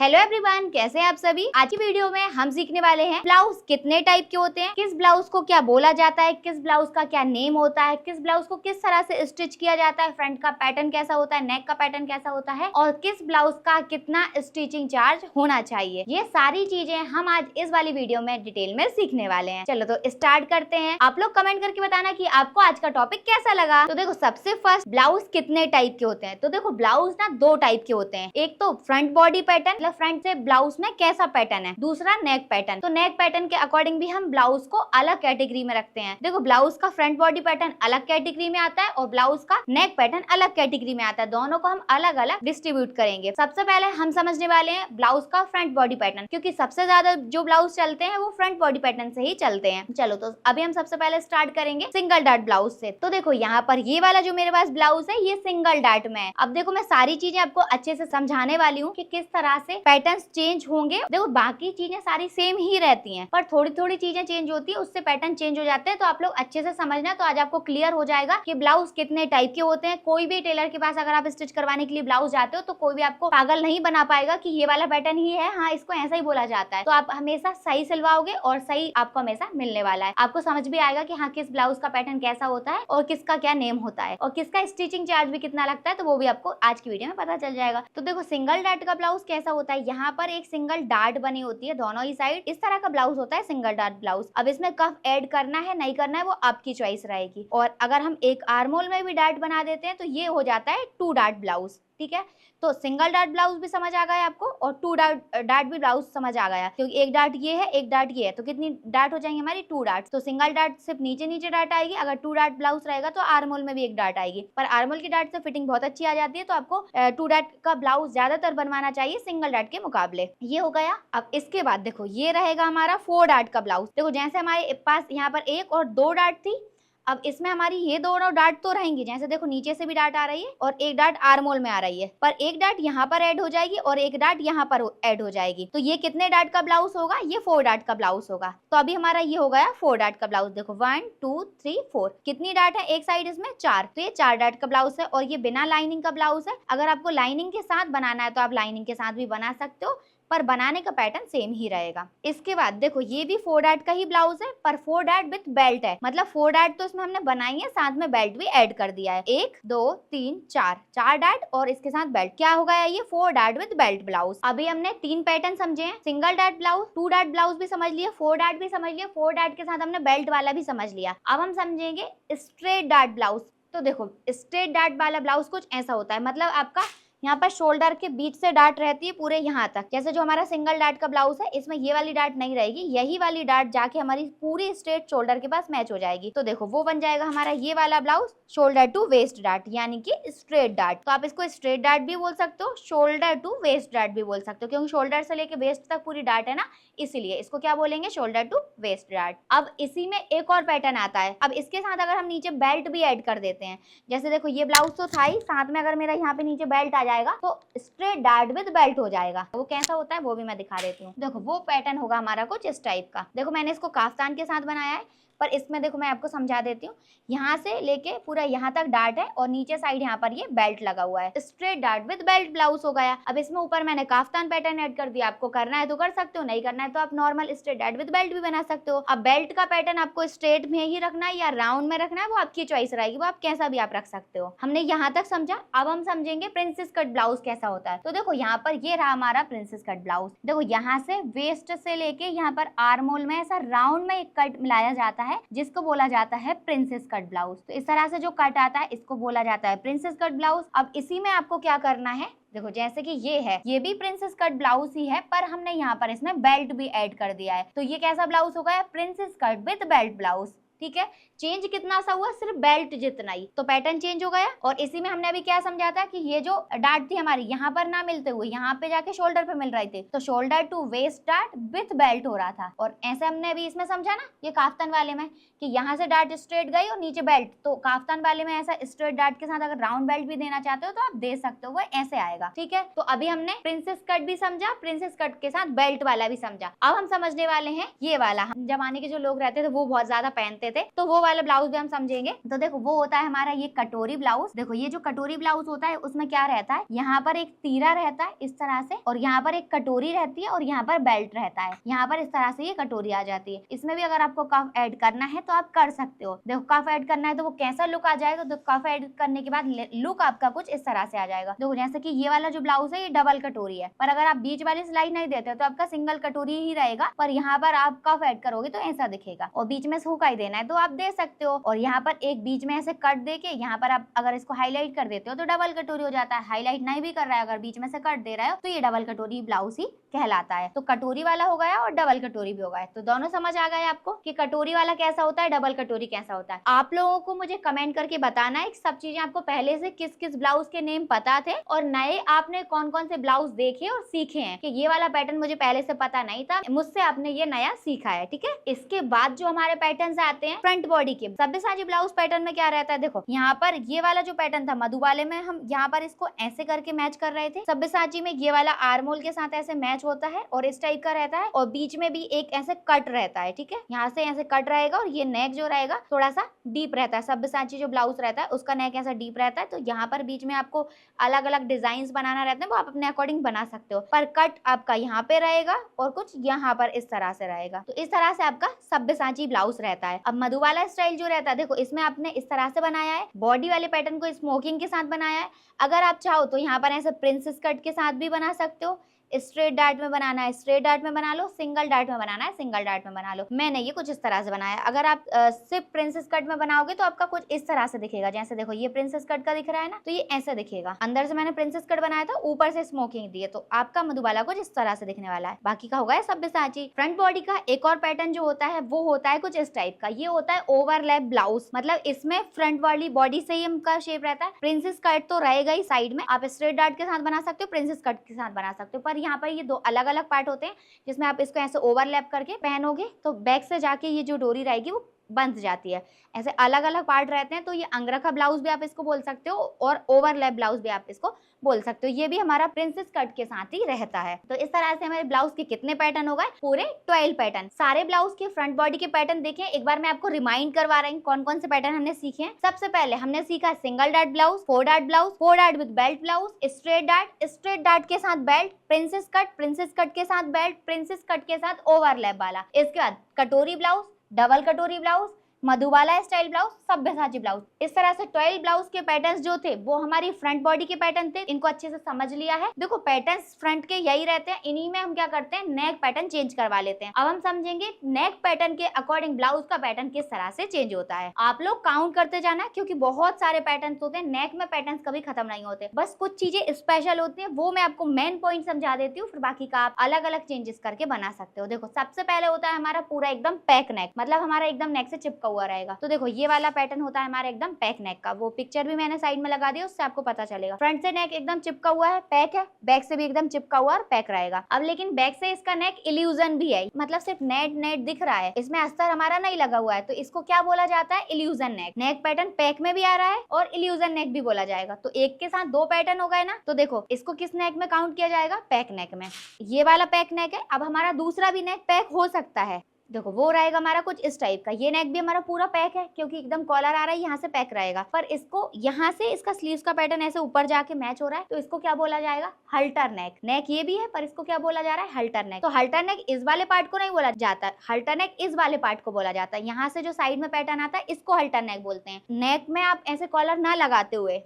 Hello everyone, कैसे हैं आप सभी। आज की वीडियो में हम सीखने वाले हैं ब्लाउज कितने टाइप के होते हैं, किस ब्लाउज को क्या बोला जाता है, किस ब्लाउज का क्या नेम होता है, किस ब्लाउज को किस तरह से स्टिच किया जाता है, फ्रंट का पैटर्न कैसा होता है, नेक का पैटर्न कैसा होता है और किस ब्लाउज का कितना स्टिचिंग चार्ज होना चाहिए। ये सारी चीजें हम आज इस वाली वीडियो में डिटेल में सीखने वाले हैं। चलो तो स्टार्ट करते हैं। आप लोग कमेंट करके बताना कि आपको आज का टॉपिक कैसा लगा। तो देखो, सबसे फर्स्ट ब्लाउज कितने टाइप के होते हैं। तो देखो, ब्लाउज ना दो टाइप के होते हैं। एक तो फ्रंट बॉडी पैटर्न, फ्रंट से ब्लाउज में कैसा पैटर्न है, दूसरा नेक पैटर्न। तो नेक पैटर्न के अकॉर्डिंग भी हम ब्लाउज को अलग कैटेगरी में रखते हैं। देखो, ब्लाउज का फ्रंट बॉडी पैटर्न अलग कैटेगरी में आता है और ब्लाउज का नेक पैटर्न अलग कैटेगरी में आता है। दोनों को हम अलग अलग डिस्ट्रीब्यूट करेंगे। सबसे पहले हम समझने वाले हैं ब्लाउज का फ्रंट बॉडी पैटर्न, क्योंकि सबसे ज्यादा जो ब्लाउज चलते हैं वो फ्रंट बॉडी पैटर्न से ही चलते हैं। चलो तो अभी हम सबसे पहले स्टार्ट करेंगे सिंगल डार्ट ब्लाउज से। तो देखो, यहाँ पर ये वाला जो मेरे पास ब्लाउज है ये सिंगल डार्ट में है। अब देखो, मैं सारी चीजें आपको अच्छे से समझाने वाली हूँ कि किस तरह से पैटर्न चेंज होंगे। देखो, बाकी चीजें सारी सेम ही रहती हैं, पर थोड़ी थोड़ी चीजें चेंज होती है, उससे पैटर्न चेंज हो जाते हैं। तो आप लोग अच्छे से समझना। तो आज आपको क्लियर हो जाएगा कि ब्लाउज कितने टाइप के होते हैं। कोई भी टेलर के पास अगर आप स्टिच करवाने के लिए ब्लाउज जाते हो तो कोई भी आपको पागल नहीं बना पाएगा कि ये वाला पैटर्न ही है, हाँ इसको ऐसा ही बोला जाता है। तो आप हमेशा सही सिलवाओगे और सही आपको हमेशा मिलने वाला है। आपको समझ भी आएगा कि हाँ किस ब्लाउज का पैटर्न कैसा होता है और किसका क्या नेम होता है और किसका स्टिचिंग चार्ज भी कितना लगता है। तो वो भी आपको आज की वीडियो में पता चल जाएगा। तो देखो, सिंगल डार्ट का ब्लाउज कैसा होता है। यहाँ पर एक सिंगल डार्ट बनी होती है दोनों ही साइड। इस तरह का ब्लाउज होता है सिंगल डार्ट ब्लाउज। अब इसमें कफ ऐड करना है नहीं करना है वो आपकी चॉइस रहेगी। और अगर हम एक आर्मोल में भी डार्ट बना देते हैं तो ये हो जाता है टू डार्ट ब्लाउज। ठीक है, तो सिंगल डार्ट ब्लाउज भी समझ आ गया आपको और टू डार्ट भी ब्लाउज समझ आ गया, क्योंकि एक डार्ट ये है एक डार्ट ये है। तो कितनी डार्ट हो जाएंगे हमारी, टू डार्ट। तो सिंगल डार्ट सिर्फ नीचे नीचे डार्ट आएगी। अगर टू डार्ट ब्लाउज रहेगा तो आर्मोल में भी एक डार्ट आएगी, पर आर्मोल की डार्ट से फिटिंग बहुत अच्छी आ जाती है। तो आपको टू डार्ट का ब्लाउज ज्यादातर बनवाना चाहिए सिंगल डार्ट के मुकाबले। ये हो गया। अब इसके बाद देखो, ये रहेगा हमारा फोर डार्ट का ब्लाउज। देखो, जैसे हमारे पास यहाँ पर एक और दो डार्ट थी, अब इसमें हमारी ये दोनों डार्ट तो रहेंगी। जैसे देखो, नीचे से भी डार्ट आ रही है और एक डार्ट आर्मोल में आ रही है, पर एक डार्ट यहाँ पर ऐड हो जाएगी और एक डार्ट यहाँ पर ऐड हो जाएगी। तो ये कितने डार्ट का ब्लाउज होगा, ये फोर डार्ट का ब्लाउज होगा। तो अभी हमारा ये हो गया फोर डार्ट का ब्लाउज। देखो, 1 2 3 4 कितनी डार्ट है एक साइड, इसमें 4। तो ये 4 डार्ट का ब्लाउज है और ये बिना लाइनिंग का ब्लाउज है। अगर आपको लाइनिंग के साथ बनाना है तो आप लाइनिंग के साथ भी बना सकते हो, पर बनाने का पैटर्न सेम ही रहेगा। इसके बाद देखो, ये भी फोर डार्ट का ही ब्लाउज है, पर फोर डार्ट विथ बेल्ट है। मतलब फोर डार्ट तो इसमें हमने बनाई है, साथ में बेल्ट भी ऐड कर दिया है। 1 2 3 4 डार्ट और इसके साथ बेल्ट। क्या हो गया ये, four dart with belt blouse. अभी हमने 3 पैटर्न समझे हैं। Single dart blouse, two dart blouse भी समझ लिया, फोर डार्ट भी समझ लिया, फोर डार्ट के साथ हमने बेल्ट वाला भी समझ लिया। अब हम समझेंगे स्ट्रेट डार्ट ब्लाउज। तो देखो, स्ट्रेट डार्ट वाला ब्लाउज कुछ ऐसा होता है। मतलब आपका यहाँ पर शोल्डर के बीच से डार्ट रहती है पूरे यहाँ तक। जैसे जो हमारा सिंगल डार्ट का ब्लाउज है, इसमें ये वाली डार्ट नहीं रहेगी, यही वाली डार्ट जाके हमारी पूरी स्ट्रेट शोल्डर के पास मैच हो जाएगी। तो देखो, वो बन जाएगा हमारा ये वाला blouse shoulder to waist dart, यानी कि स्ट्रेट डार्ट। तो आप इसको स्ट्रेट डार्ट भी बोल सकते हो, शोल्डर टू वेस्ट डार्ट भी बोल सकते हो, क्योंकि शोल्डर से लेके वेस्ट तक पूरी डार्ट है ना, इसीलिए इसको क्या बोलेंगे, शोल्डर टू वेस्ट डार्ट। अब इसी में एक और पैटर्न आता है। अब इसके साथ अगर हम नीचे बेल्ट भी ऐड कर देते हैं, जैसे देखो ये ब्लाउज तो था ही, साथ में अगर मेरा यहाँ पे नीचे बेल्ट आ जाएगा तो स्ट्रेट डार्ट विद बेल्ट हो जाएगा। वो कैसा होता है वो भी मैं दिखा देती हूँ। देखो, वो पैटर्न होगा हमारा कुछ इस टाइप का। देखो, मैंने इसको काफ्तान के साथ बनाया है, पर इसमें देखो मैं आपको समझा देती हूँ। यहाँ से लेके पूरा यहाँ तक डार्ट है और नीचे साइड यहाँ पर ये बेल्ट लगा हुआ है। Straight dart with belt blouse हो गया। अब इसमें ऊपर मैंने काफ्तान पैटर्न ऐड कर दिया। आपको करना है तो कर सकते हो, नहीं करना है तो आप normal straight dart with belt भी बना सकते हो। अब बेल्ट का पैटर्न आपको स्ट्रेट में ही रखना है या राउंड में रखना है, वो आपकी चॉइस रहेगी, वो आप कैसा भी आप रख सकते हो। हमने यहाँ तक समझा। अब हम समझेंगे प्रिंसेस कट ब्लाउज कैसा होता है। तो देखो, यहाँ पर ये रहा हमारा प्रिंसेस कट ब्लाउज। देखो, यहाँ से वेस्ट से लेके यहाँ पर आर्मोल में ऐसा राउंड में एक कट मिलाया जाता है, जिसको बोला जाता है प्रिंसेस कट ब्लाउज। तो इस तरह से जो कट आता है इसको बोला जाता है प्रिंसेस कट ब्लाउज। अब इसी में आपको क्या करना है, देखो जैसे कि ये है, ये भी प्रिंसेस कट ब्लाउज ही है, पर हमने यहाँ पर इसमें बेल्ट भी ऐड कर दिया है। तो ये कैसा ब्लाउज हो गया, princess cut with belt blouse. ठीक है, चेंज कितना सा हुआ, सिर्फ बेल्ट जितना ही, तो पैटर्न चेंज हो गया। और इसी में हमने अभी क्या समझा था कि ये जो डार्ट थी हमारी यहाँ पर ना मिलते हुए यहाँ पे जाके शोल्डर पे मिल रही थी, तो shoulder to waist dart with belt हो रहा था। और ऐसे हमने अभी इसमें समझा ना, ये काफ्तान वाले में कि यहाँ से डार्ट स्ट्रेट गई और नीचे बेल्ट। तो काफ्तान वाले में ऐसा स्ट्रेट डार्ट के साथ अगर राउंड बेल्ट भी देना चाहते हो तो आप दे सकते हो, वो ऐसे आएगा। ठीक है, तो अभी हमने प्रिंसेस कट भी समझा, प्रिंसेस कट के साथ बेल्ट वाला भी समझा। अब हम समझने वाले हैं ये वाला। हम जमाने के जो लोग रहते थे वो बहुत ज्यादा पहनते करते थे, तो वो वाला ब्लाउज भी हम समझेंगे। तो देखो वो होता है हमारा ये कटोरी ब्लाउज। देखो ये जो कटोरी ब्लाउज होता है उसमें क्या रहता है, यहाँ पर एक तीरा रहता है इस तरह से, और यहाँ पर एक कटोरी रहती है और यहाँ पर बेल्ट रहता है। यहाँ पर इस तरह से ये कटोरी आ जाती है। इसमें भी अगर आपको कफ ऐड करना है तो आप कर सकते हो। देखो कफ ऐड करना है तो वो कैसा लुक आ जाएगा, तो कफ ऐड करने के बाद लुक आपका कुछ इस तरह से आ जाएगा। देखो जैसे कि ये वाला जो ब्लाउज है ये डबल कटोरी है, पर अगर आप बीच वाली सिलाई नहीं देते तो आपका सिंगल कटोरी ही रहेगा, पर यहाँ पर आप कफ ऐड करोगे तो ऐसा दिखेगा। और बीच में हुक ही देना है तो आप दे सकते हो, और यहाँ पर एक बीच में ऐसे कट दे के यहाँ पर आप अगर इसको हाईलाइट कर देते हो तो डबल कटोरी हो जाता है। हाईलाइट नहीं भी कर रहा है, अगर बीच में से कट दे रहा है तो ये डबल कटोरी ब्लाउज ही कहलाता है। तो कटोरी वाला हो गया और डबल कटोरी भी हो गया। तो दोनों समझ आ गए आपको कि कटोरी वाला कैसा होता है, डबल कटोरी कैसा होता है। आप लोगों को मुझे कमेंट करके बताना है सब चीजें आपको पहले से किस किस ब्लाउज के नेम पता थे, और नए आपने कौन कौन से ब्लाउज देखे और सीखे हैं, कि ये वाला पैटर्न मुझे पहले से पता नहीं था, मुझसे आपने ये नया सीखा है। ठीक है, इसके बाद जो हमारे पैटर्न आते हैं फ्रंट बॉडी के सब्यसाची ब्लाउज पैटर्न में क्या रहता है। देखो यहाँ पर ये वाला जो पैटर्न था मधुबाले में, हम यहाँ पर इसको ऐसे करके मैच कर रहे थे। सब्यसाची में ये वाला आर्मोल के साथ ऐसे मैच होता है और इस टाइप का रहता है, और बीच में भी एक ऐसे कट रहता है। ठीक है, यहाँ से ऐसे कट रहेगा और ये नेक जो रहेगा थोड़ा सा डीप रहता है। सब्यसाची जो ब्लाउज रहता है उसका नेक ऐसा डीप रहता है, तो यहाँ पर बीच में आपको अलग अलग डिजाइन बनाना रहता है, वो आप अपने अकॉर्डिंग बना सकते हो। पर कट आपका यहाँ पे रहेगा और कुछ यहाँ पर इस तरह से रहेगा। तो इस तरह से आपका सब्यसाची ब्लाउज रहता है। अब मधुबाला स्टाइल जो रहता है, देखो इसमें आपने इस तरह से बनाया है, बॉडी वाले पैटर्न को स्मोकिंग के साथ बनाया है। अगर आप चाहो तो यहाँ पर ऐसे प्रिंसेस कट के साथ भी बना सकते हो। स्ट्रेट डार्ट में बनाना है स्ट्रेट डार्ट में बना लो, सिंगल डार्ट में बनाना है सिंगल डार्ट में बना लो। मैंने ये कुछ इस तरह से बनाया। अगर आप सिर्फ प्रिंसेस कट में बनाओगे तो आपका कुछ इस तरह से दिखेगा। जैसे देखो ये प्रिंसेस कट का दिख रहा है ना, तो ये ऐसे दिखेगा। अंदर से मैंने प्रिंसेस कट बनाया था, ऊपर से स्मोकिंग दी है, तो आपका मधुबाला कुछ इस तरह से दिखने वाला है। बाकी का होगा सब्यसाची। फ्रंट बॉडी का एक और पैटर्न जो होता है वो होता है कुछ इस टाइप का। ये होता है ओवरलैप ब्लाउज, मतलब इसमें फ्रंट वाली बॉडी से ही इनका शेप रहता है। प्रिंसेस कट तो रहेगा ही साइड में, आप स्ट्रेट डार्ट के साथ बना सकते हो, प्रिंसेस कट के साथ बना सकते हो, पर यहाँ पर ये दो अलग अलग पार्ट होते हैं जिसमें आप इसको ऐसे ओवरलैप करके पहनोगे तो बैक से जाके ये जो डोरी रहेगी वो बंध जाती है। ऐसे अलग अलग पार्ट रहते हैं, तो ये अंगरखा ब्लाउज भी आप इसको बोल सकते हो और ओवरलैप ब्लाउज भी आप इसको बोल सकते हो। ये भी हमारा प्रिंसेस कट के साथ ही रहता है। तो इस तरह से हमारे ब्लाउज के कितने पैटर्न हो गए, पूरे 12 पैटर्न। सारे ब्लाउज के फ्रंट बॉडी के पैटर्न देखें, एक बार मैं आपको रिमाइंड करवा रही हूँ कौन कौन से पैटर्न हमने सीखे हैं। सबसे पहले हमने सीखा single dart blouse, four dart with belt blouse, straight dart के साथ बेल्ट, प्रिंसेस कट के साथ बेल्ट, प्रिंसेस कट के साथ ओवरलैप वाला। इसके बाद कटोरी ब्लाउज, डबल कटोरी blouse, Madhubala style blouse, Sabyasachi blouse. इस तरह से 12 ब्लाउज के पैटर्न्स जो थे वो हमारी फ्रंट बॉडी के पैटर्न थे। इनको अच्छे से समझ लिया है। देखो पैटर्न्स फ्रंट के यही रहते हैं, इन्हीं में हम क्या करते हैं नेक पैटर्न चेंज करवा लेते हैं। अब हम समझेंगे नेक पैटर्न के अकॉर्डिंग ब्लाउज का पैटर्न किस तरह से चेंज होता है। आप लोग काउंट करते जाना, क्योंकि बहुत सारे पैटर्न होते हैं, नेक में पैटर्न कभी खत्म नहीं होते। बस कुछ चीजें स्पेशल होती है, वो मैं आपको मेन पॉइंट समझा देती हूँ, फिर बाकी का आप अलग अलग चेंजेस करके बना सकते हो। देखो सबसे पहले होता है हमारा पूरा एकदम पैक नेक, मतलब हमारा एकदम नेक से चिपका हुआ रहेगा। तो देखो ये वाला पैटर्न होता है हमारा एकदम पैक नेक का। वो पिक्चर भी मैंने साइड में लगा दी, उससे आपको पता चलेगा। फ्रंट से नेक एकदम चिपका हुआ है, पैक है, बैक से भी एकदम चिपका हुआ और पैक रहेगा। अब लेकिन बैक से इसका नेक इल्यूजन भी है, मतलब सिर्फ नेट दिख रहा है, इसमें अस्तर हमारा नहीं लगा हुआ है, तो इसको क्या बोला जाता है, इल्यूजन नेक। नेक पैटर्न पैक में भी आ रहा है और इल्यूजन नेक भी बोला जाएगा। तो एक के साथ दो पैटर्न हो गए ना। तो देखो इसको किस नेक में काउंट किया जाएगा, पैक नेक में। ये वाला पैक नेक है। अब हमारा दूसरा भी नेक पैक हो सकता है। देखो वो रहेगा हमारा कुछ इस टाइप का। ये नेक भी हमारा पूरा पैक है, क्योंकि एकदम कॉलर आ रहा है, यहाँ से पैक रहेगा, पर इसको यहाँ से इसका स्लीव्स का पैटर्न ऐसे ऊपर जाके मैच हो रहा है, तो इसको क्या बोला जाएगा, हल्टर नेक। नेक ये भी है, पर इसको क्या बोला जा रहा है, हल्टर नेक। तो हल्टर नेक इस वाले पार्ट को नहीं बोला जाता, हल्टर नेक इस वाले पार्ट को बोला जाता है। यहाँ से जो साइड में पैटर्न आता है इसको हल्टर नेक बोलते हैं। नेक में आप ऐसे कॉलर ना लगाते हुए,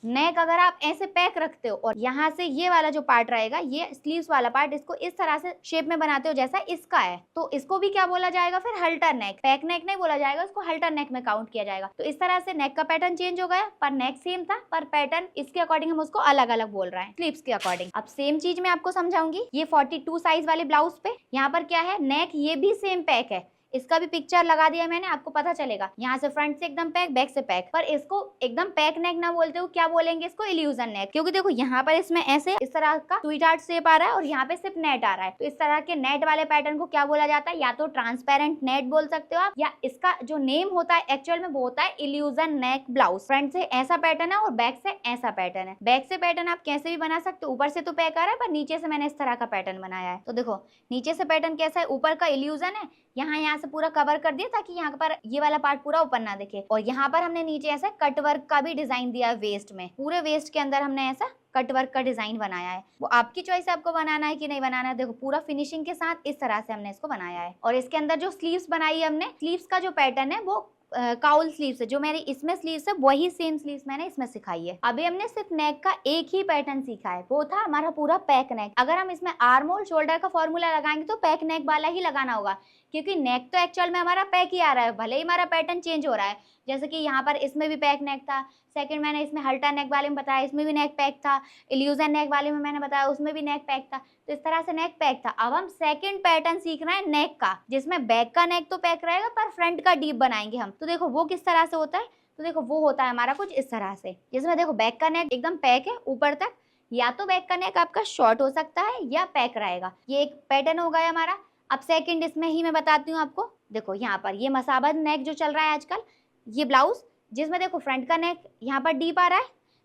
नेक अगर आप ऐसे पैक रखते हो और यहाँ से ये वाला जो पार्ट रहेगा, ये स्लीव्स वाला पार्ट, इसको इस तरह से शेप में बनाते हो जैसा इसका है, तो इसको भी क्या बोला जाएगा, फिर हल्टर नेक। पैक नेक नहीं बोला जाएगा, उसको हल्टर नेक में काउंट किया जाएगा। तो इस तरह से नेक का पैटर्न चेंज हो गया, पर नेक सेम था, पर पैटर्न इसके अकॉर्डिंग हम उसको अलग अलग बोल रहे हैं, स्लीव्स के अकॉर्डिंग। अब सेम चीज मैं आपको समझाऊंगी। ये 42 साइज वाले ब्लाउज पे यहाँ पर क्या है, नेक ये भी सेम पैक है, इसका भी पिक्चर लगा दिया मैंने, आपको पता चलेगा। यहाँ से फ्रंट से एकदम पैक, बैक से पैक, पर इसको एकदम पैक नेक ना बोलते हो, क्या बोलेंगे इसको, इल्यूजन नेक। क्योंकि देखो यहाँ पर इसमें ऐसे इस तरह का स्वीट हार्ट शेप आ रहा है और यहाँ पे सिर्फ नेट आ रहा है, तो इस तरह के नेट वाले पैटर्न को क्या बोला जाता है, या तो ट्रांसपेरेंट नेट बोल सकते हो आप, या इसका जो नेम होता है एक्चुअल में वो होता है इल्यूजन नेक ब्लाउज। फ्रंट से ऐसा पैटर्न है और बैक से ऐसा पैटर्न है। बैक से पैटर्न आप कैसे भी बना सकते हो, ऊपर से तो पैक आ रहा है, पर नीचे से मैंने इस तरह का पैटर्न बनाया है। तो देखो नीचे से पैटर्न कैसा है, ऊपर का इल्यूजन है, यहाँ से पूरा कवर कर दिया ताकि यहाँ पर ये वाला पार्ट पूरा ओपन ना दिखे। और यहाँ पर हमने नीचे ऐसा कट वर्क का भी डिजाइन दिया वेस्ट में, पूरे वेस्ट के अंदर हमने ऐसा कट वर्क का डिजाइन बनाया है। वो आपकी चॉइस है आपको बनाना है कि नहीं बनाना है। देखो पूरा फिनिशिंग के साथ इस तरह से हमने इसको बनाया है। और इसके अंदर जो स्लीव्स बनाई है हमने, स्लीव्स का जो पैटर्न है वो काउल स्लीव्स है। जो मेरी इसमें स्लीव्स है वही सेम स्लीव्स मैंने इसमें सिखाई है। अभी हमने सिर्फ नेक का एक ही पैटर्न सीखा है, वो था हमारा पूरा पैक नेक। अगर हम इसमें आर्म होल शोल्डर का फॉर्मूला लगाएंगे तो पैक नेक वाला ही लगाना होगा, क्योंकि नेक तो एक्चुअल में हमारा पैक ही आ रहा है, भले ही हमारा पैटर्न चेंज हो रहा है। जैसे कि यहाँ पर इसमें भी पैक नेक था, सेकंड मैंने इसमें हल्टा नेक वाले में बताया इसमें भी नेक पैक था, इल्यूजन नेक वाले में मैंने बताया उसमें भी नेक पैक था। तो इस तरह से नेक पैक था। अब हम सेकंड पैटर्न सीख रहे हैं नेक का, जिसमें बैक का नेक तो पैक रहेगा पर फ्रंट का डीप बनाएंगे हम। तो देखो वो किस तरह से होता है, तो देखो वो होता है हमारा कुछ इस तरह से, जिसमें देखो बैक का नेक एकदम पैक है ऊपर तक, या तो बैक का नेक आपका शॉर्ट हो सकता है या पैक रहेगा। ये एक पैटर्न हो गया हमारा। अब सेकंड इसमें ही मैं बताती हूँ आपको। देखो यहाँ पर ये मसाबत नेक जो चल रहा है आजकल, ये ब्लाउज जिसमें देखो फ्रंट का नेक यहाँ पर डीप आ रहा है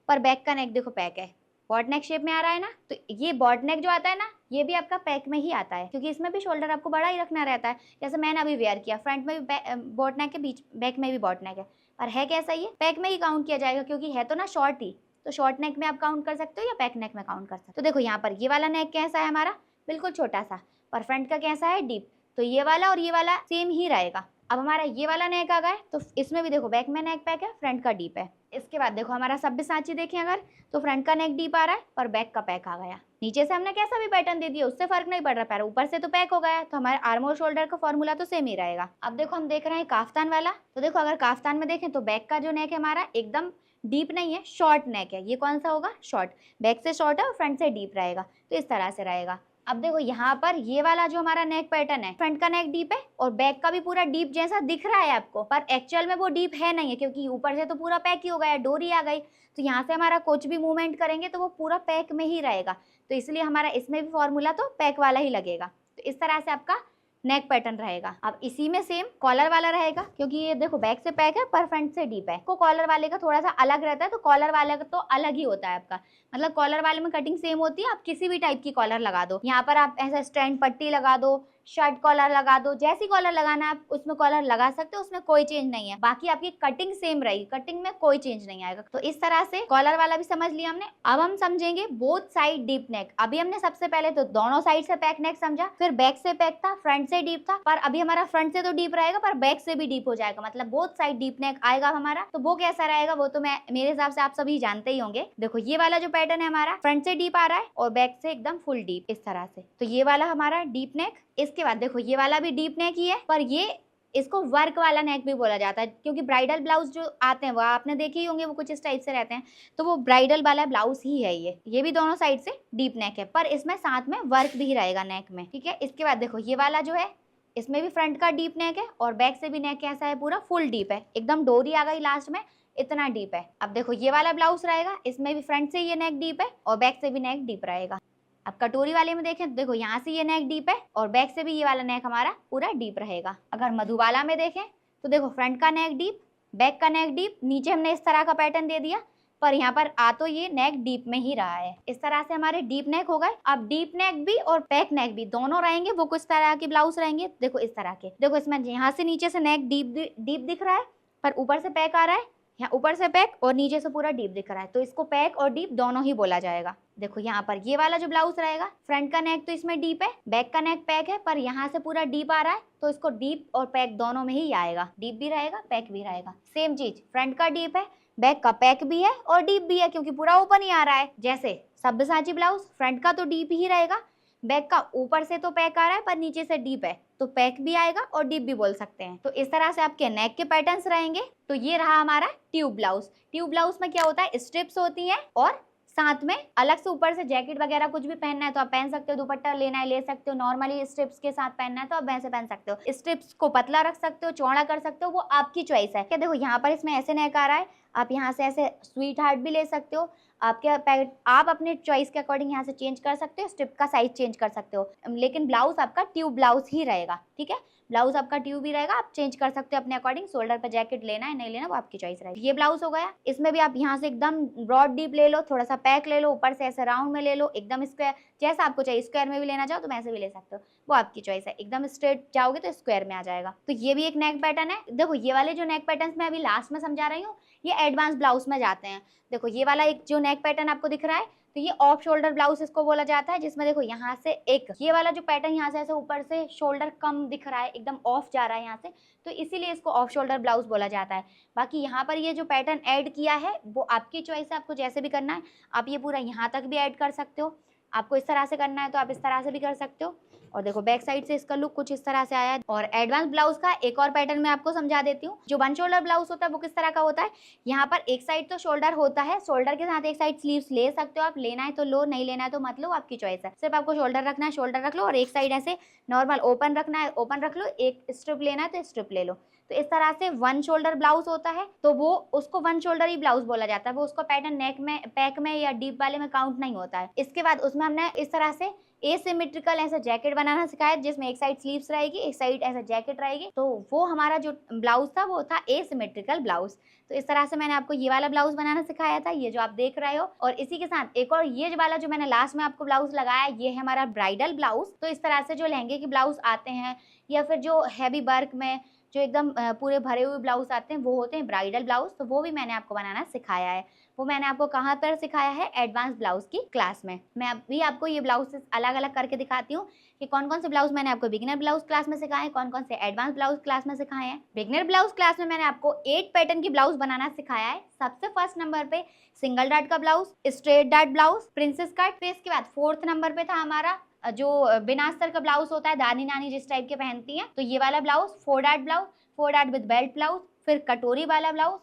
पर बैक का नेक देखो पैक है, बॉट नेक शेप में आ रहा है ना। तो ये बॉट नेक जो आता है ना, ये भी आपका पैक में ही आता है, क्योंकि इसमें भी शोल्डर आपको बड़ा ही रखना रहता है। जैसे मैंने अभी वेयर किया, फ्रंट में भी बॉट नेक है, बीच बैक में भी बॉट नेक है, पर है कैसा ये पैक में ही काउंट किया जाएगा, क्योंकि है तो ना शॉर्ट ही। तो शॉर्ट नेक में आप काउंट कर सकते हो या पैक नेक में काउंट कर सकते हो। तो देखो यहाँ पर ये वाला नेक कैसा है हमारा, बिल्कुल छोटा सा, पर फ्रंट का कैसा है डीप। तो ये वाला और ये वाला सेम ही रहेगा। अब हमारा ये वाला नेक आ गया, तो इसमें भी देखो बैक में नेक पैक है, फ्रंट का डीप है। इसके बाद देखो हमारा सब्यसाची देखें अगर, तो फ्रंट का नेक डीप आ रहा है पर बैक का पैक आ गया। नीचे से हमने कैसा भी पैटर्न दे दिया उससे फर्क नहीं पड़ रहा, पैर ऊपर से तो पैक हो गया, तो हमारे आर्म और शोल्डर का फॉर्मूला तो सेम ही रहेगा। अब देखो हम देख रहे हैं काफ्तान वाला। तो देखो अगर काफ्तान में देखें तो बैक का जो नेक है हमारा एकदम डीप नहीं है, शॉर्ट नेक है। ये कौन सा होगा, शॉर्ट, बैक से शॉर्ट है और फ्रंट से डीप रहेगा। तो इस तरह से रहेगा। अब देखो यहाँ पर ये वाला जो हमारा नेक पैटर्न है, फ्रंट का नेक डीप है और बैक का भी पूरा डीप जैसा दिख रहा है आपको, पर एक्चुअल में वो डीप है नहीं है, क्योंकि ऊपर से तो पूरा पैक ही हो गया, डोरी आ गई। तो यहाँ से हमारा कुछ भी मूवमेंट करेंगे तो वो पूरा पैक में ही रहेगा। तो इसलिए हमारा इसमें भी फॉर्मूला तो पैक वाला ही लगेगा। तो इस तरह से आपका नेक पैटर्न रहेगा। अब इसी में सेम कॉलर वाला रहेगा, क्योंकि ये देखो बैक से पैक है पर फ्रंट से डीप है। को कॉलर वाले का थोड़ा सा अलग रहता है, तो कॉलर वाले का तो अलग ही होता है आपका, मतलब कॉलर वाले में कटिंग सेम होती है। आप किसी भी टाइप की कॉलर लगा दो, यहाँ पर आप ऐसा स्टैंड पट्टी लगा दो, शर्ट कॉलर लगा दो, जैसी कॉलर लगाना आप उसमें कॉलर लगा सकते हो, उसमें कोई चेंज नहीं है। बाकी आपकी कटिंग सेम रहेगी, कटिंग में कोई चेंज नहीं आएगा। तो इस तरह से कॉलर वाला भी समझ लिया हमने। अब हम समझेंगे बोथ साइड डीप नेक। अभी हमने सबसे पहले तो दोनों साइड से पैक नेक समझा, फिर बैक से पैक था, फ्रंट से डीप था, पर अभी हमारा फ्रंट से तो डीप रहेगा पर बैक से भी डीप हो जाएगा, मतलब बोथ साइड डीप नेक आएगा हमारा। तो वो कैसा रहेगा वो तो मेरे हिसाब से आप सभी जानते ही होंगे। देखो ये वाला जो पैटर्न है हमारा, फ्रंट से डीप आ रहा है और बैक से एकदम फुल डीप, इस तरह से। तो ये वाला हमारा डीप नेक। इसके बाद देखो ये वाला भी डीप नेक ही है, पर ये इसको वर्क वाला नेक भी बोला जाता है, क्योंकि ब्राइडल ब्लाउज जो आते हैं वो आपने देखे ही होंगे, वो कुछ इस टाइप से रहते हैं। तो वो ब्राइडल वाला ब्लाउज ही है ये भी दोनों साइड से डीप नेक है, पर इसमें साथ में वर्क भी रहेगा नेक में, ठीक है। इसके बाद देखो ये वाला जो है, इसमें भी फ्रंट का डीप नेक है और बैक से भी नेक कैसा है, पूरा फुल डीप है, एकदम डोरी आ गई लास्ट में, इतना डीप है। अब देखो ये वाला ब्लाउज रहेगा, इसमें भी फ्रंट से ये नेक डीप है और बैक से भी नेक डीप रहेगा। अब कटोरी वाले में देखें तो देखो यहाँ से ये नेक डीप है और बैक से भी ये वाला नेक हमारा पूरा डीप रहेगा। अगर मधुबाला में देखें तो देखो फ्रंट का नेक डीप, बैक का नेक डीप, नीचे हमने इस तरह का पैटर्न दे दिया, पर यहाँ पर आ तो ये नेक डीप में ही रहा है। इस तरह से हमारे डीप नेक हो गए। अब डीप नेक भी और पैक नेक भी दोनों रहेंगे, वो कुछ तरह के ब्लाउज रहेंगे। देखो इस तरह के, देखो इसमें यहाँ से नीचे से नेक डीप दिख रहा है पर ऊपर से पैक आ रहा है, यहाँ ऊपर से पैक और नीचे से पूरा डीप दिख रहा है, तो इसको पैक और डीप दोनों ही बोला जाएगा। देखो यहाँ पर ये वाला जो ब्लाउज रहेगा, फ्रंट का नेक तो इसमें डीप है, बैक का नेक पैक है, पर यहाँ से पूरा डीप आ रहा है, तो इसको डीप और पैक दोनों में ही आएगा, डीप भी रहेगा पैक भी रहेगा। सेम चीज, फ्रंट का डीप है, बैक का पैक भी है और डीप भी है, क्योंकि पूरा ओपन ही आ रहा है। जैसे सब्यसाची ब्लाउज, फ्रंट का तो डीप ही रहेगा, बैक का ऊपर से तो पैक आ रहा है पर नीचे से डीप है, तो पैक भी आएगा और डीप भी बोल सकते हैं। तो इस तरह से आपके नेक के पैटर्न्स रहेंगे। तो ये रहा हमारा ट्यूब ब्लाउज। ट्यूब ब्लाउज में क्या होता है, स्ट्रिप्स होती हैं और साथ में अलग से ऊपर से जैकेट वगैरह कुछ भी पहनना है तो आप पहन सकते हो, दुपट्टा लेना है ले सकते हो, नॉर्मली स्ट्रिप्स के साथ पहनना है तो आप वैसे पहन सकते हो। स्ट्रिप्स को पतला रख सकते हो, चौड़ा कर सकते हो, वो आपकी चॉइस है। क्या देखो यहाँ पर इसमें ऐसे नेक आ रहा है, आप यहाँ से ऐसे स्वीट हार्ट भी ले सकते हो, आप अपने चॉइस के अकॉर्डिंग यहाँ से चेंज कर सकते हो, स्ट्रिप का साइज चेंज कर सकते हो, लेकिन ब्लाउज आपका ट्यूब ब्लाउज ही रहेगा, ठीक है। ब्लाउज आपका ट्यूब ही रहेगा, आप चेंज कर सकते हो अपने अकॉर्डिंग। शोल्डर पे जैकेट लेना है नहीं लेना वो आपकी चॉइस रहेगी। ये ब्लाउज हो गया। इसमें भी आप यहाँ से एकदम ब्रॉड डीप ले लो, थोड़ा सा पैक ले लो, ऊपर से ऐसे राउंड में ले लो, एकदम स्क्वायर, जैसा आपको चाहिए। स्क्वायर में भी लेना चाहो तो वैसे भी ले सकते हो, वो आपकी चॉइस है। एकदम स्ट्रेट जाओगे तो स्क्वायर में आ जाएगा। तो ये भी एक नेक पैटर्न है। देखो ये वाले जो नेक पैटर्न मैं अभी लास्ट में समझा रही हूँ, ये एडवांस ब्लाउज में जाते हैं। देखो ये वाला एक जो नेक पैटर्न आपको दिख रहा है, तो ये ऑफ शोल्डर ब्लाउज इसको बोला जाता है, जिसमें देखो यहाँ से एक ये वाला जो पैटर्न यहाँ से ऐसे ऊपर से शोल्डर कम दिख रहा है, एकदम ऑफ जा रहा है यहाँ से, तो इसीलिए इसको ऑफ शोल्डर ब्लाउज बोला जाता है। बाकी यहाँ पर ये जो पैटर्न ऐड किया है वो आपकी चॉइस है, आपको जैसे भी करना है। आप ये पूरा यहाँ तक भी ऐड कर सकते हो, आपको इस तरह से करना है तो आप इस तरह से भी कर सकते हो। और देखो बैक साइड से इसका लुक कुछ इस तरह से आया है। और एडवांस ब्लाउज का एक और पैटर्न मैं आपको समझा देती हूँ। जो वन शोल्डर ब्लाउज होता है वो किस तरह का होता है, यहाँ पर एक साइड तो शोल्डर होता है, शोल्डर के साथ एक साइड स्लीव्स ले सकते हो आप, लेना है तो लो, नहीं लेना है तो मत लो, आपकी चॉइस है। सिर्फ आपको शोल्डर रखना है शोल्डर रख लो, और एक साइड ऐसे नॉर्मल ओपन रखना है ओपन रख लो, एक स्ट्रिप लेना है तो स्ट्रिप ले लो। तो इस तरह से वन शोल्डर ब्लाउज होता है, तो वो उसको वन शोल्डर ही ब्लाउज बोला जाता है। वो उसका पैटर्न नेक में, पैक में या डीप वाले में काउंट नहीं होता है। इसके बाद उसमें हमने इस तरह से एसिमेट्रिकल ऐसा जैकेट बनाना सिखाया, जिसमें एक साइड स्लीव्स रहेगी, एक साइड ऐसा जैकेट रहेगी। तो वो हमारा जो ब्लाउज था वो था एसिमेट्रिकल ब्लाउज। तो इस तरह से मैंने आपको ये वाला ब्लाउज बनाना सिखाया था, ये जो आप देख रहे हो। और इसी के साथ एक और ये वाला जो मैंने लास्ट में आपको ब्लाउज लगाया, ये है हमारा ब्राइडल ब्लाउज। तो इस तरह से जो लहंगे के ब्लाउज आते हैं या फिर जो हैवी वर्क में जो एकदम पूरे भरे हुए ब्लाउज आते हैं, वो होते हैं ब्राइडल ब्लाउज। तो वो भी मैंने आपको बनाना सिखाया है। वो मैंने आपको कहाँ पर सिखाया है, एडवांस ब्लाउज की क्लास में। मैं अभी आपको ये ब्लाउज अलग अलग करके दिखाती हूँ कि कौन कौन से ब्लाउज मैंने आपको बिगिनर ब्लाउज क्लास में सिखाए, कौन कौन से एडवांस ब्लाउज क्लास में सिखाए हैं। बिगिनर ब्लाउज क्लास में मैंने आपको 8 पैटर्न की ब्लाउज बनाना सिखाया है। सबसे फर्स्ट नंबर पे सिंगल डार्ट का blouse, straight dart blouse, princess cut. फिर इसके बाद 4th नंबर पे था हमारा जो बिना अस्तर का ब्लाउज होता है, दादी नानी जिस टाइप के पहनती हैं, तो ये वाला blouse 4 dart blouse, 4 dart with belt blouse. फिर कटोरी वाला ब्लाउज,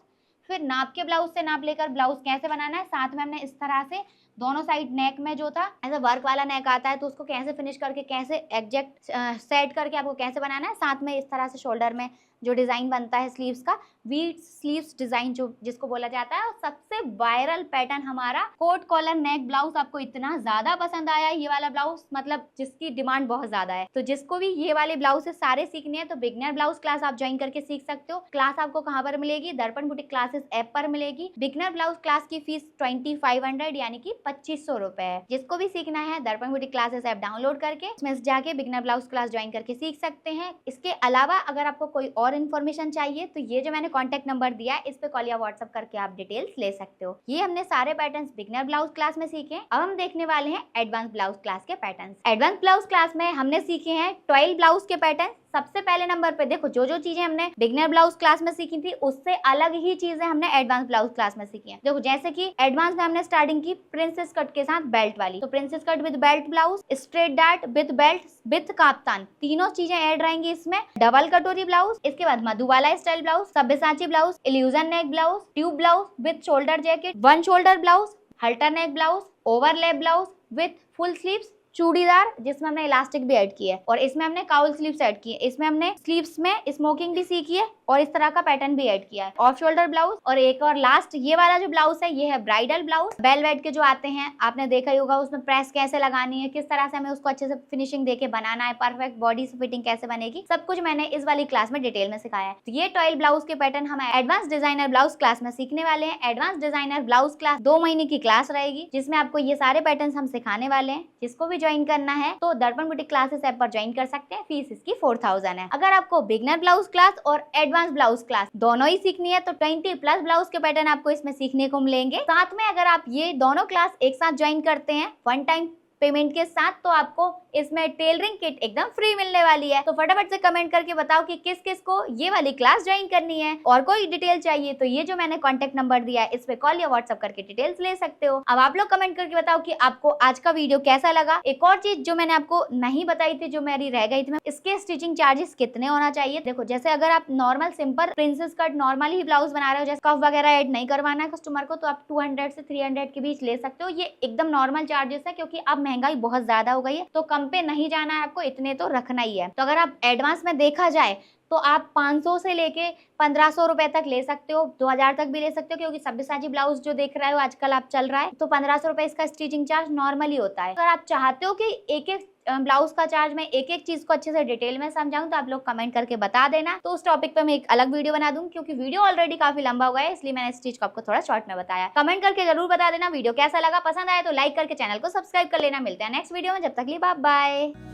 फिर नाप के ब्लाउज से नाप लेकर ब्लाउज कैसे बनाना है। साथ में हमने इस तरह से दोनों साइड नेक में जो था ऐसा वर्क वाला नेक आता है, तो उसको कैसे फिनिश करके, कैसे एग्जैक्ट सेट करके आपको कैसे बनाना है। साथ में इस तरह से शोल्डर में जो डिजाइन बनता है स्लीव्स का, वी स्लीव्स डिजाइन जो जिसको बोला जाता है। और सबसे वायरल पैटर्न हमारा कोट कॉलर नेक ब्लाउज। आपको इतना ज्यादा पसंद आया ये वाला ब्लाउज, मतलब जिसकी डिमांड बहुत ज्यादा है। तो जिसको भी ये वाले ब्लाउज से सारे सीखने हैं तो बिगिनर ब्लाउज क्लास आप ज्वाइन करके सीख सकते हो। क्लास आपको कहाँ पर मिलेगी, दर्पण बुटीक क्लासेस ऐप पर मिलेगी। बिगिनर ब्लाउज क्लास की फीस 2500 यानी कि 2500 रुपए है। जिसको भी सीखना है दर्पण बुटीक क्लासेस ऐप डाउनलोड करके उसमें जाके बिगिनर ब्लाउज क्लास ज्वाइन करके सीख सकते हैं। इसके अलावा अगर आपको कोई और इन्फॉर्मेशन चाहिए तो ये जो मैंने कॉन्टेक्ट नंबर दिया है, इस पे कॉल या व्हाट्सएप करके आप डिटेल्स ले सकते हो। ये हमने सारे पैटर्न्स बिगिनर ब्लाउज क्लास में सीखे। अब हम देखने वाले हैं एडवांस ब्लाउज क्लास के पैटर्न्स। एडवांस ब्लाउज क्लास में हमने सीखे हैं 12 ब्लाउज के पैटर्न। सबसे पहले नंबर पे देखो जो चीजें हमने बिगिनर ब्लाउज क्लास में सीखी थी, उससे अलग ही चीजें हमने एडवांस ब्लाउज क्लास में सीखी हैं। देखो जैसे कि एडवांस में हमने स्टार्टिंग की प्रिंसेस कट के साथ बेल्ट वाली, तो princess cut with belt blouse, straight dart with belt with kaftan, तीनों चीजें ऐड रहेंगी इसमें। डबल कटोरी ब्लाउज, इसके बाद Madhubala style blouse, Sabyasachi blouse, illusion neck blouse, tube blouse with shoulder jacket, one shoulder blouse, halter neck blouse, overlap blouse with full sleeves, churidar जिसमें हमने elastic भी ऐड किया है, और इसमें हमने काउल स्लीव्स ऐड की है। इसमें हमने स्लीव्स में स्मोकिंग भी सीखी है और इस तरह का पैटर्न भी ऐड किया है। ऑफ शोल्डर ब्लाउज, और एक और लास्ट ये वाला जो ब्लाउज है ये है ब्राइडल ब्लाउज। वेलवेट के जो आते हैं आपने देखा ही होगा, उसमें प्रेस कैसे लगानी है, किस तरह से हमें उसको अच्छे से फिनिशिंग देके बनाना है, परफेक्ट बॉडी से फिटिंग कैसे बनेगी, सब कुछ मैंने इस वाली क्लास में डिटेल में सिखाया है। तो ये 12 ब्लाउज के पैटर्न हम एडवांस डिजाइनर ब्लाउज क्लास में सीखने वाले हैं। एडवांस डिजाइनर ब्लाउज क्लास 2 महीने की क्लास रहेगी, जिसमें आपको ये सारे पैटर्न हम सिखाने वाले हैं। जिसको भी ज्वाइन करना है तो दर्पण बुटीक क्लासेस ऐप पर ज्वाइन कर सकते हैं। फीस इसकी 4000 है। अगर आपको बिगिनर ब्लाउज क्लास और एडवांस ब्लाउज क्लास दोनों ही सीखनी है तो 20+ ब्लाउज के पैटर्न आपको इसमें सीखने को मिलेंगे। साथ में अगर आप ये दोनों क्लास एक साथ ज्वाइन करते हैं 1 टाइम पेमेंट के साथ, तो आपको इसमें टेलरिंग किट एकदम फ्री मिलने वाली है। तो फटाफट से कमेंट करके बताओ कि किस किस को ये वाली क्लास ज्वाइन करनी है। और कोई डिटेल चाहिए तो ये जो मैंने कॉन्टेक्ट नंबर दिया है इस पे कॉल या व्हाट्सएप करके डिटेल्स ले सकते हो। अब आप लोग कमेंट करके बताओ कि आपको आज का वीडियो कैसा लगा। एक और चीज जो मैंने आपको नहीं बताई थी, जो मेरी रह गई थी, इसके स्टिचिंग चार्जेस कितने होना चाहिए। देखो जैसे अगर आप normal simple princess cut normal ही ब्लाउज बना रहे हो, जैसे कफ वगैरह ऐड नहीं करवाना है कस्टमर को, तो आप 200 से 300 के बीच ले सकते हो। ये एकदम नॉर्मल चार्जेस है, क्योंकि अब महंगाई बहुत ज्यादा हो गई है, तो कम पे नहीं जाना है आपको, इतने तो रखना ही है। तो अगर आप एडवांस में देखा जाए तो आप 500 से लेके 1500 रुपए तक ले सकते हो, 2000 तक भी ले सकते हो, क्योंकि सब्यसाची ब्लाउज जो देख रहे हो आजकल आप चल रहा है, तो 1500 रुपए इसका स्टिचिंग चार्ज नॉर्मली होता है। अगर आप चाहते हो कि एक एक ब्लाउज का चार्ज मैं एक एक चीज को अच्छे से डिटेल में समझाऊं तो आप लोग कमेंट करके बता देना, तो उस टॉपिक पे मैं एक अलग वीडियो बना दूं, क्योंकि वीडियो ऑलरेडी काफी लंबा हुआ है, इसलिए मैंने इस चीज को आपको थोड़ा शॉर्ट में बताया। कमेंट करके जरूर बता देना वीडियो कैसा लगा, पसंद आया तो लाइक करके चैनल को सब्सक्राइब कर लेना। मिलते हैं नेक्स्ट वीडियो में, जब तक के लिए बाय बाय।